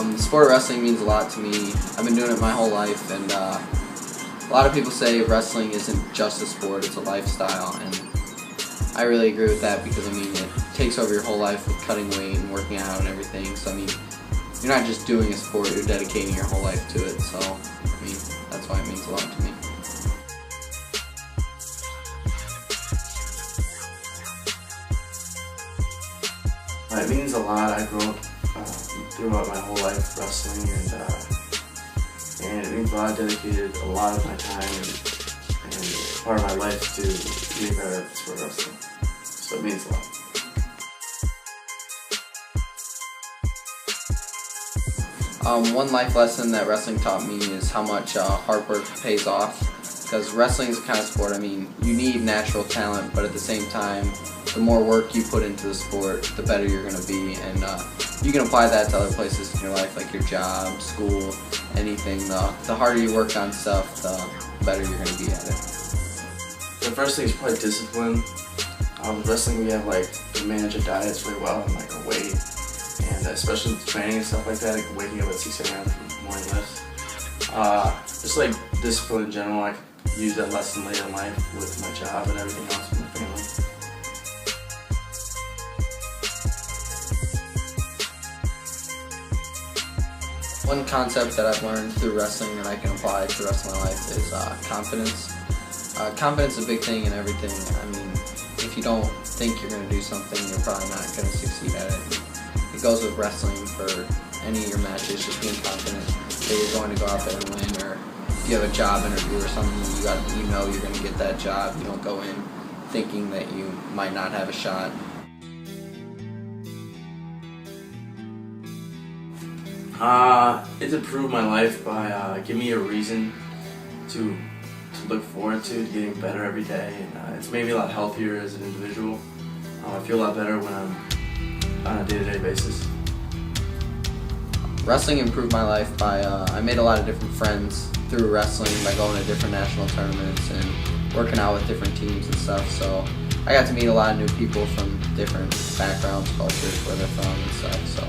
The sport of wrestling means a lot to me. I've been doing it my whole life, and a lot of people say wrestling isn't just a sport, it's a lifestyle, and I really agree with that because, I mean, it takes over your whole life with cutting weight and working out and everything. So, I mean, you're not just doing a sport, you're dedicating your whole life to it. So, I mean, that's why it means a lot to me. It means a lot. I grew up throughout my whole life wrestling, and it means a lot. I dedicated a lot of my time and part of my life to getting better at the sport of wrestling. So it means a lot. One life lesson that wrestling taught me is how much hard work pays off. Because wrestling is a kind of sport, I mean, you need natural talent, but at the same time, the more work you put into the sport, the better you're going to be. And you can apply that to other places in your life, like your job, school, anything. The harder you work on stuff, the better you're going to be at it. The first thing is probably discipline. With wrestling, we have to manage our diets really well and our weight, and especially with training and stuff like that, waking up at 6 a.m. for morning lifts. Just discipline in general. I use that lesson later in life with my job and everything else with my family. One concept that I've learned through wrestling that I can apply to the rest of my life is confidence. Confidence is a big thing in everything. I mean, if you don't think you're going to do something, you're probably not going to succeed at it. It goes with wrestling for any of your matches, just being confident that you're going to go out there and win. Or if you have a job interview or something, you got an email, you're going to get that job. You don't go in thinking that you might not have a shot. It's improved my life by giving me a reason to look forward to getting better every day, and it's made me a lot healthier as an individual. I feel a lot better when I'm on a day-to-day basis. Wrestling improved my life by, I made a lot of different friends through wrestling by going to different national tournaments and working out with different teams and stuff. So I got to meet a lot of new people from different backgrounds, cultures, where they're from and stuff. So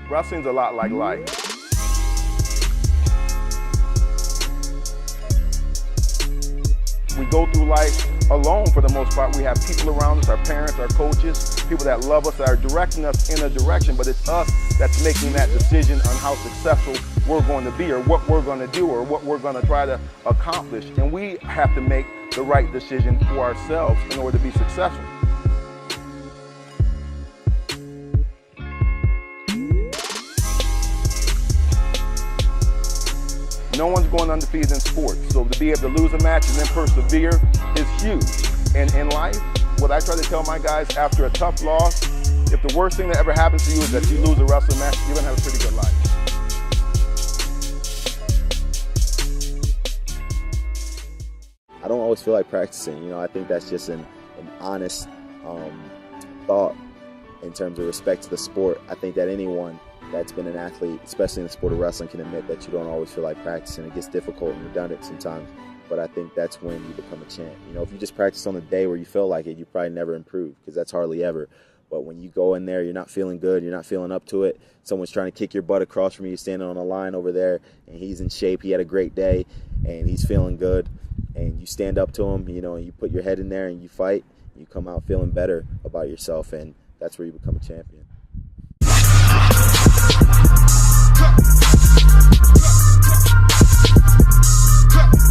wrestling's a lot like life. We go through life alone for the most part. We have people around us, our parents, our coaches, people that love us, that are directing us in a direction, but it's us that's making that decision on how successful we're going to be, or what we're going to do, or what we're going to try to accomplish. And we have to make the right decision for ourselves in order to be successful. No one's going undefeated in sports, so to be able to lose a match and then persevere is huge. And in life, what I try to tell my guys after a tough loss, if the worst thing that ever happens to you is that you lose a wrestling match, you're gonna have a pretty good life. I don't always feel like practicing. I think that's just an honest thought in terms of respect to the sport. I think that anyone that's been an athlete, especially in the sport of wrestling, can admit that you don't always feel like practicing. It gets difficult and redundant sometimes, but I think that's when you become a champ. If you just practice on the day where you feel like it, you probably never improve, because that's hardly ever. But when you go in there, you're not feeling good, you're not feeling up to it, someone's trying to kick your butt across from you, standing on a line over there, and he's in shape, he had a great day, and he's feeling good, and you stand up to him, and you put your head in there and you fight, you come out feeling better about yourself, and that's where you become a champion. Cut.